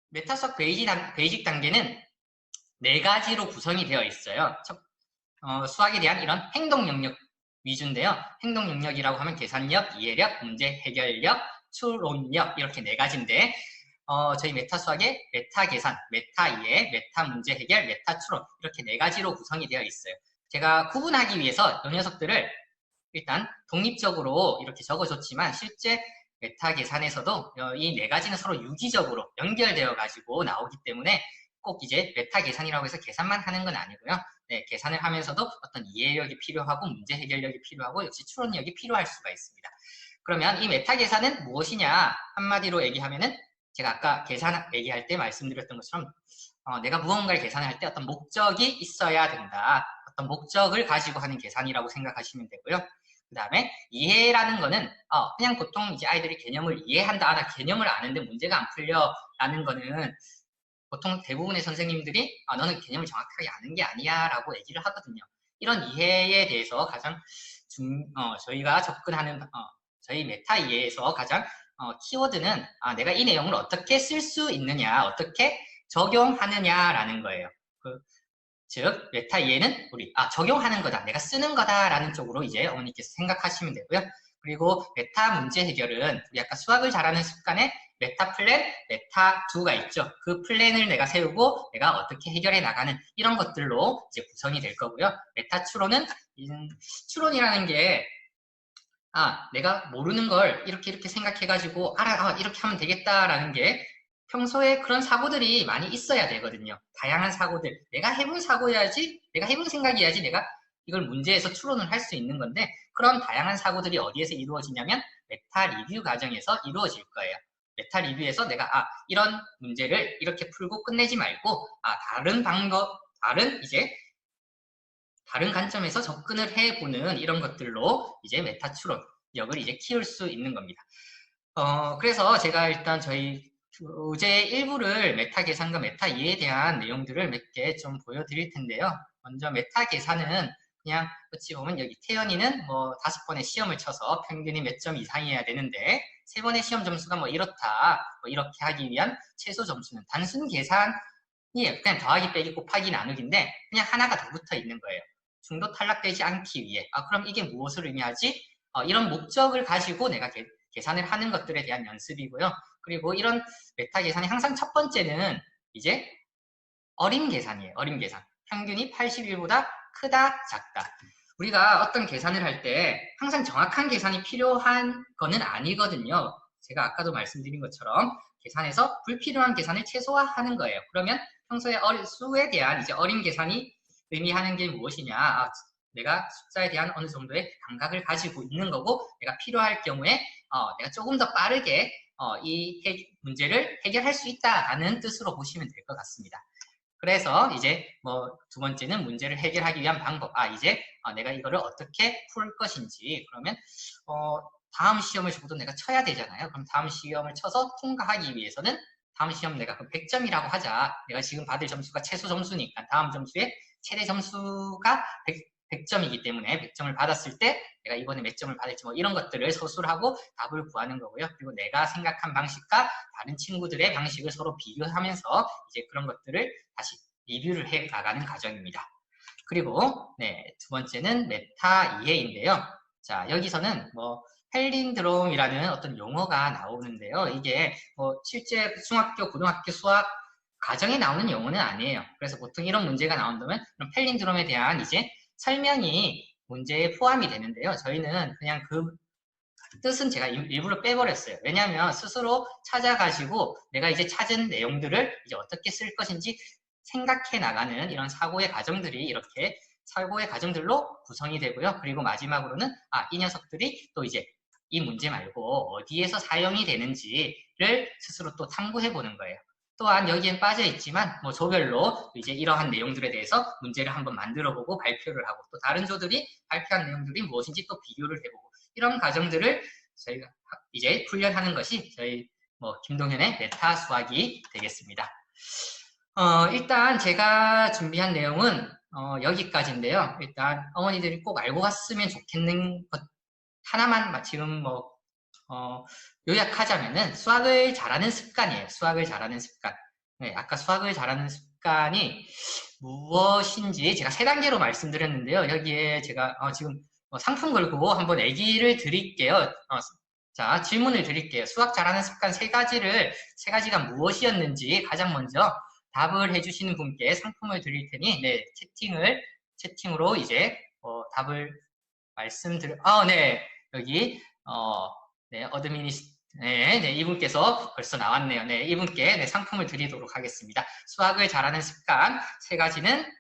메타 수학 베이직 단계는 네 가지로 구성이 되어 있어요. 수학에 대한 이런 행동 영역 위주인데요. 행동 영역이라고 하면 계산력, 이해력, 문제 해결력, 추론력 이렇게 네 가지인데 저희 메타 수학에 메타 계산, 메타 이해, 메타 문제 해결, 메타 추론 이렇게 네 가지로 구성이 되어 있어요. 제가 구분하기 위해서 이 녀석들을 일단 독립적으로 이렇게 적어줬지만 실제 메타 계산에서도 이 네 가지는 서로 유기적으로 연결되어 가지고 나오기 때문에 꼭 이제 메타 계산이라고 해서 계산만 하는 건 아니고요. 네, 계산을 하면서도 어떤 이해력이 필요하고 문제 해결력이 필요하고 역시 추론력이 필요할 수가 있습니다. 그러면 이 메타 계산은 무엇이냐 한마디로 얘기하면은 제가 아까 계산 얘기할 때 말씀드렸던 것처럼 내가 무언가를 계산할 때 어떤 목적이 있어야 된다. 어떤 목적을 가지고 하는 계산이라고 생각하시면 되고요. 그 다음에 이해라는 거는 그냥 보통 이제 아이들이 개념을 이해한다. 나 개념을 아는데 문제가 안 풀려 라는 거는 보통 대부분의 선생님들이 너는 개념을 정확하게 아는 게 아니야 라고 얘기를 하거든요. 이런 이해에 대해서 가장 저희가 접근하는 저희 메타 이해에서 가장 키워드는 내가 이 내용을 어떻게 쓸 수 있느냐, 어떻게 적용하느냐라는 거예요. 즉 메타 이해는 우리 적용하는 거다, 내가 쓰는 거다라는 쪽으로 이제 어머니께서 생각하시면 되고요. 그리고 메타 문제 해결은 우리 아까 수학을 잘하는 습관에 메타 플랜, 메타 2가 있죠. 그 플랜을 내가 세우고 내가 어떻게 해결해 나가는 이런 것들로 이제 구성이 될 거고요. 메타 추론은 추론이라는 게 내가 모르는 걸 이렇게 생각해가지고 이렇게 하면 되겠다라는 게 평소에 그런 사고들이 많이 있어야 되거든요. 다양한 사고들. 내가 해본 사고여야지, 내가 해본 생각이어야지 내가 이걸 문제에서 추론을 할 수 있는 건데 그런 다양한 사고들이 어디에서 이루어지냐면 메타 리뷰 과정에서 이루어질 거예요. 메타 리뷰에서 내가 이런 문제를 이렇게 풀고 끝내지 말고 다른 방법, 다른 관점에서 접근을 해보는 이런 것들로 이제 메타 추론력을 이제 키울 수 있는 겁니다. 그래서 제가 일단 저희 교재 일부를 메타 계산과 메타 이해에 대한 내용들을 몇 개 좀 보여드릴 텐데요. 먼저 메타 계산은 그냥 어찌 보면 여기 태연이는 뭐 5번의 시험을 쳐서 평균이 몇 점 이상이어야 되는데 3번의 시험 점수가 뭐 이렇다, 뭐 이렇게 하기 위한 최소 점수는 단순 계산이 그냥 더하기 빼기 곱하기 나누기인데 그냥 하나가 더 붙어 있는 거예요. 중도 탈락되지 않기 위해. 그럼 이게 무엇을 의미하지? 이런 목적을 가지고 내가 계산을 하는 것들에 대한 연습이고요. 그리고 이런 메타 계산이 항상 첫 번째는 이제 어림 계산이에요. 어림 계산. 평균이 81보다 크다, 작다. 우리가 어떤 계산을 할 때 항상 정확한 계산이 필요한 거는 아니거든요. 제가 아까도 말씀드린 것처럼 계산에서 불필요한 계산을 최소화하는 거예요. 그러면 평소에 수에 대한 이제 어림 계산이 의미하는 게 무엇이냐? 내가 숫자에 대한 어느 정도의 감각을 가지고 있는 거고 내가 필요할 경우에 내가 조금 더 빠르게 이 문제를 해결할 수 있다라는 뜻으로 보시면 될 것 같습니다. 그래서 이제 뭐 두 번째는 문제를 해결하기 위한 방법. 이제 내가 이거를 어떻게 풀 것인지. 그러면 다음 시험을 적어도 내가 쳐야 되잖아요. 그럼 다음 시험을 쳐서 통과하기 위해서는 다음 시험 내가 100점이라고 하자. 내가 지금 받을 점수가 최소 점수니까 다음 점수에 최대 점수가 100점이기 때문에 100점을 받았을 때 내가 이번에 몇 점을 받을지 뭐 이런 것들을 서술하고 답을 구하는 거고요. 그리고 내가 생각한 방식과 다른 친구들의 방식을 서로 비교하면서 이제 그런 것들을 다시 리뷰를 해 나가는 과정입니다. 그리고 두 번째는 메타 이해인데요. 자, 여기서는 뭐 펠린드롬이라는 어떤 용어가 나오는데요. 이게 뭐 실제 중학교, 고등학교 수학 과정에 나오는 용어는 아니에요. 그래서 보통 이런 문제가 나온다면 펠린드롬에 대한 이제 설명이 문제에 포함이 되는데요. 저희는 그냥 그 뜻은 제가 일부러 빼버렸어요. 왜냐하면 스스로 찾아가지고 내가 이제 찾은 내용들을 이제 어떻게 쓸 것인지 생각해 나가는 이런 사고의 과정들이 이렇게 사고의 과정들로 구성이 되고요. 그리고 마지막으로는 이 녀석들이 또 이제 이 문제 말고 어디에서 사용이 되는지를 스스로 또 탐구해 보는 거예요. 또한 여기엔 빠져 있지만 뭐 조별로 이제 이러한 내용들에 대해서 문제를 한번 만들어 보고 발표를 하고 또 다른 조들이 발표한 내용들이 무엇인지 또 비교를 해보고 이런 과정들을 저희가 이제 훈련하는 것이 저희 뭐 김동현의 메타 수학이 되겠습니다. 일단 제가 준비한 내용은 여기까지인데요. 일단 어머니들이 꼭 알고 갔으면 좋겠는 것 하나만 지금 뭐 요약하자면은 수학을 잘하는 습관이에요. 수학을 잘하는 습관. 네, 아까 수학을 잘하는 습관이 무엇인지 제가 3단계로 말씀드렸는데요. 여기에 제가 지금 상품 걸고 한번 얘기를 드릴게요. 자, 질문을 드릴게요. 수학 잘하는 습관 3가지가 무엇이었는지 가장 먼저 답을 해주시는 분께 상품을 드릴 테니, 네, 채팅으로 이제, 답을 네, 여기, 네, 네, 이분께서 벌써 나왔네요. 네, 이분께 네, 상품을 드리도록 하겠습니다. 수학을 잘하는 습관 3가지는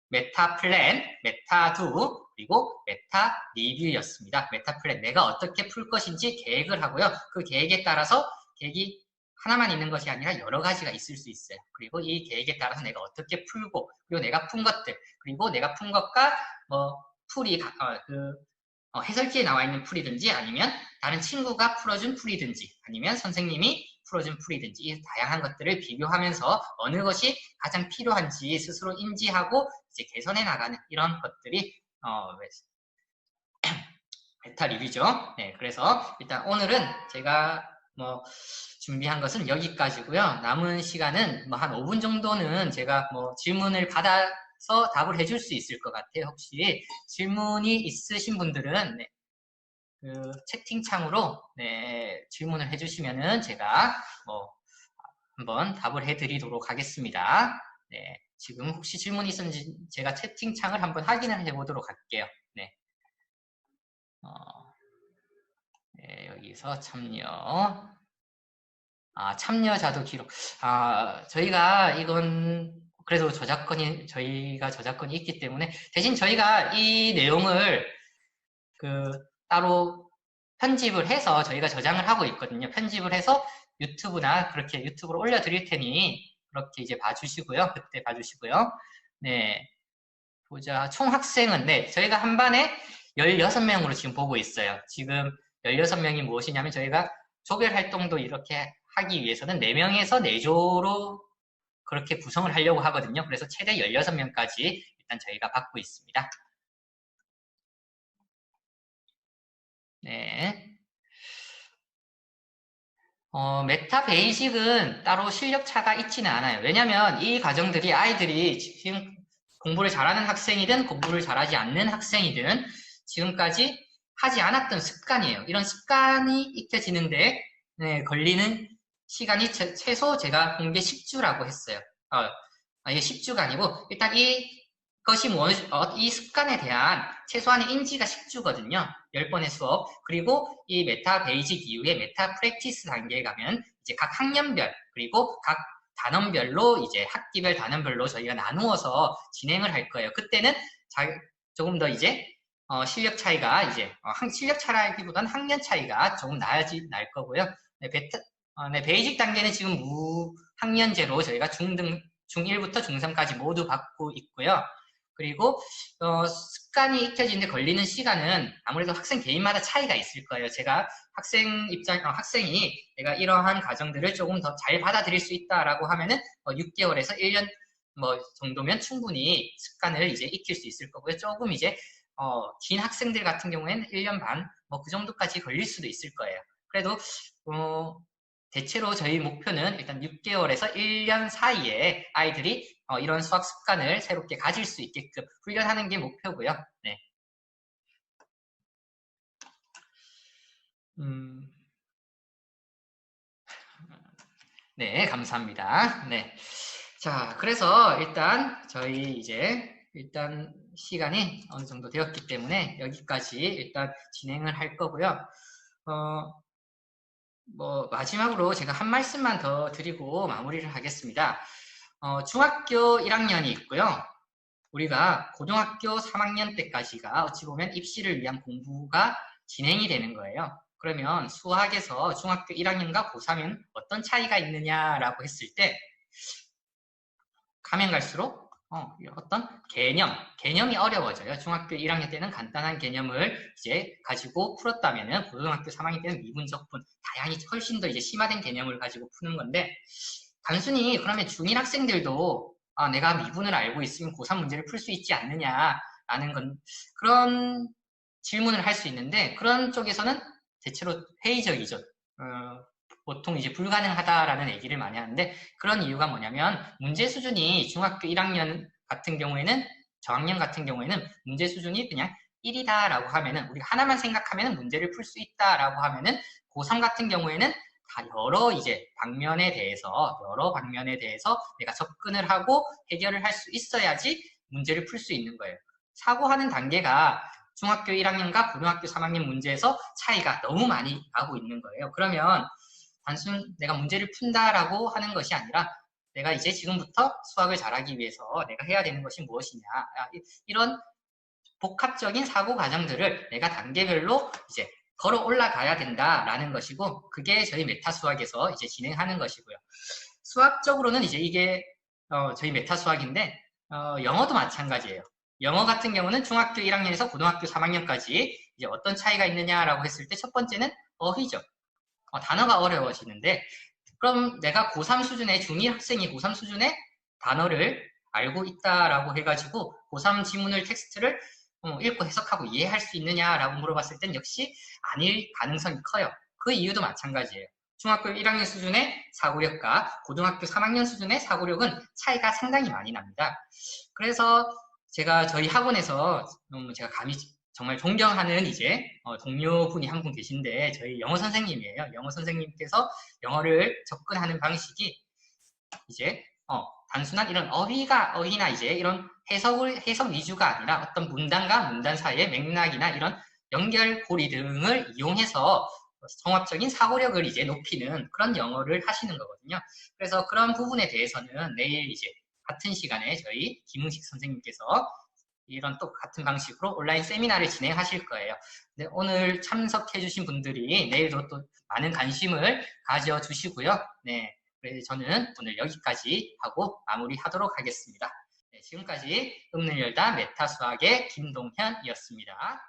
메타 플랜, 메타 두, 그리고 메타 리뷰였습니다. 메타 플랜, 내가 어떻게 풀 것인지 계획을 하고요. 그 계획에 따라서 계획이 하나만 있는 것이 아니라 여러 가지가 있을 수 있어요. 그리고 이 계획에 따라서 내가 어떻게 풀고, 그리고 내가 푼 것들, 그리고 내가 푼 것과 풀이 해설지에 나와 있는 풀이든지 아니면 다른 친구가 풀어준 풀이든지 아니면 선생님이 풀어준 풀이든지 이 다양한 것들을 비교하면서 어느 것이 가장 필요한지 스스로 인지하고 이제 개선해 나가는 이런 것들이 메타 리뷰죠. 네, 그래서 일단 오늘은 제가 준비한 것은 여기까지고요. 남은 시간은 한 5분 정도는 제가 질문을 받아서 답을 해줄 수 있을 것 같아요. 혹시 질문이 있으신 분들은 네, 그 채팅창으로 네, 질문을 해주시면은 제가 한번 답을 해드리도록 하겠습니다. 네, 지금 혹시 질문이 있었는지 제가 채팅창을 한번 확인을 해보도록 할게요. 네, 네 여기서 참여. 참여자도 기록. 저희가 이건 그래도 저희가 저작권이 있기 때문에 대신 저희가 이 내용을 따로 편집을 해서 저희가 저장을 하고 있거든요. 편집을 해서 유튜브나 그렇게 유튜브로 올려드릴 테니 그렇게 이제 봐주시고요. 그때 봐주시고요. 네. 보자. 총 학생은, 네. 저희가 한 반에 16명으로 지금 보고 있어요. 지금 16명이 무엇이냐면 저희가 조별 활동도 이렇게 하기 위해서는 4명에서 4조로 그렇게 구성을 하려고 하거든요. 그래서 최대 16명까지 일단 저희가 받고 있습니다. 네. 메타 베이직은 따로 실력 차가 있지는 않아요. 왜냐면 이 과정들이 아이들이 지금 공부를 잘하는 학생이든 공부를 잘하지 않는 학생이든 지금까지 하지 않았던 습관이에요. 이런 습관이 익혀지는데 네, 걸리는 시간이 최소 제가 본 게 10주라고 했어요. 이게 10주가 아니고 일단 이것이 이 습관에 대한 최소한의 인지가 10주거든요. 10번의 수업. 그리고 이 메타 베이직 이후에 메타 프랙티스 단계에 가면 이제 각 학년별 그리고 각 단원별로 이제 학기별 단원별로 저희가 나누어서 진행을 할 거예요. 그때는 조금 더 이제 실력 차이가 이제 실력 차이라기보다는 학년 차이가 조금 날 거고요. 네, 네, 베이직 단계는 지금 무학년제로 저희가 중1부터 중3까지 모두 받고 있고요. 그리고 습관이 익혀지는데 걸리는 시간은 아무래도 학생 개인마다 차이가 있을 거예요. 제가 학생이 내가 이러한 과정들을 조금 더 잘 받아들일 수 있다라고 하면은 6개월에서 1년 정도면 충분히 습관을 이제 익힐 수 있을 거고요. 조금 이제 긴 학생들 같은 경우에는 1년 반 그 정도까지 걸릴 수도 있을 거예요. 그래도 대체로 저희 목표는 일단 6개월에서 1년 사이에 아이들이 이런 수학 습관을 새롭게 가질 수 있게끔 훈련하는 게 목표고요. 네. 네, 감사합니다. 네. 자, 그래서 일단 저희 일단 시간이 어느 정도 되었기 때문에 여기까지 일단 진행을 할 거고요. 마지막으로 제가 한 말씀만 더 드리고 마무리를 하겠습니다. 중학교 1학년이 있고요. 우리가 고등학교 3학년 때까지가 어찌 보면 입시를 위한 공부가 진행이 되는 거예요. 그러면 수학에서 중학교 1학년과 고3은 어떤 차이가 있느냐라고 했을 때 가면 갈수록 어떤 개념이 어려워져요. 중학교 1학년 때는 간단한 개념을 이제 가지고 풀었다면은 고등학교 3학년 때는 미분적분, 다양히 훨씬 더 이제 심화된 개념을 가지고 푸는 건데 단순히 그러면 중1 학생들도 내가 미분을 알고 있으면 고3 문제를 풀 수 있지 않느냐라는 그런 질문을 할 수 있는데 그런 쪽에서는 대체로 회의적이죠. 보통 이제 불가능하다라는 얘기를 많이 하는데 그런 이유가 뭐냐면 문제 수준이 중학교 1학년 같은 경우에는 저학년 같은 경우에는 문제 수준이 그냥 1이다라고 하면은 우리가 하나만 생각하면은 문제를 풀 수 있다라고 하면은 고3 같은 경우에는 다 여러 방면에 대해서 내가 접근을 하고 해결을 할 수 있어야지 문제를 풀 수 있는 거예요. 사고하는 단계가 중학교 1학년과 고등학교 3학년 문제에서 차이가 너무 많이 나고 있는 거예요. 그러면 단순 내가 문제를 푼다라고 하는 것이 아니라 내가 이제 지금부터 수학을 잘하기 위해서 내가 해야 되는 것이 무엇이냐, 이런 복합적인 사고 과정들을 내가 단계별로 이제 걸어 올라가야 된다라는 것이고, 그게 저희 메타 수학에서 이제 진행하는 것이고요. 수학적으로는 이제 이게 저희 메타 수학인데 영어도 마찬가지예요. 영어 같은 경우는 중학교 1학년에서 고등학교 3학년까지 이제 어떤 차이가 있느냐라고 했을 때 첫 번째는 어휘죠. 단어가 어려워지는데, 그럼 내가 고3 수준의 중1 학생이 고3 수준의 단어를 알고 있다라고 해가지고 고3 지문을 텍스트를 읽고 해석하고 이해할 수 있느냐라고 물어봤을 땐 역시 아닐 가능성이 커요. 그 이유도 마찬가지예요. 중학교 1학년 수준의 사고력과 고등학교 3학년 수준의 사고력은 차이가 상당히 많이 납니다. 그래서 제가 저희 학원에서 제가 감히 정말 존경하는 이제 동료분이 한 분 계신데 저희 영어 선생님이에요. 영어 선생님께서 영어를 접근하는 방식이 이제 단순한 이런 어휘나 이제 이런 해석 위주가 아니라 어떤 문단과 문단 사이의 맥락이나 이런 연결고리 등을 이용해서 종합적인 사고력을 이제 높이는 그런 영어를 하시는 거거든요. 그래서 그런 부분에 대해서는 내일 이제 같은 시간에 저희 김웅식 선생님께서 이런 또 같은 방식으로 온라인 세미나를 진행하실 거예요. 근데 오늘 참석해주신 분들이 내일도 또 많은 관심을 가져주시고요. 네, 그래서 저는 오늘 여기까지 하고 마무리하도록 하겠습니다. 네, 지금까지 읍는 열다 메타 수학의 김동현이었습니다.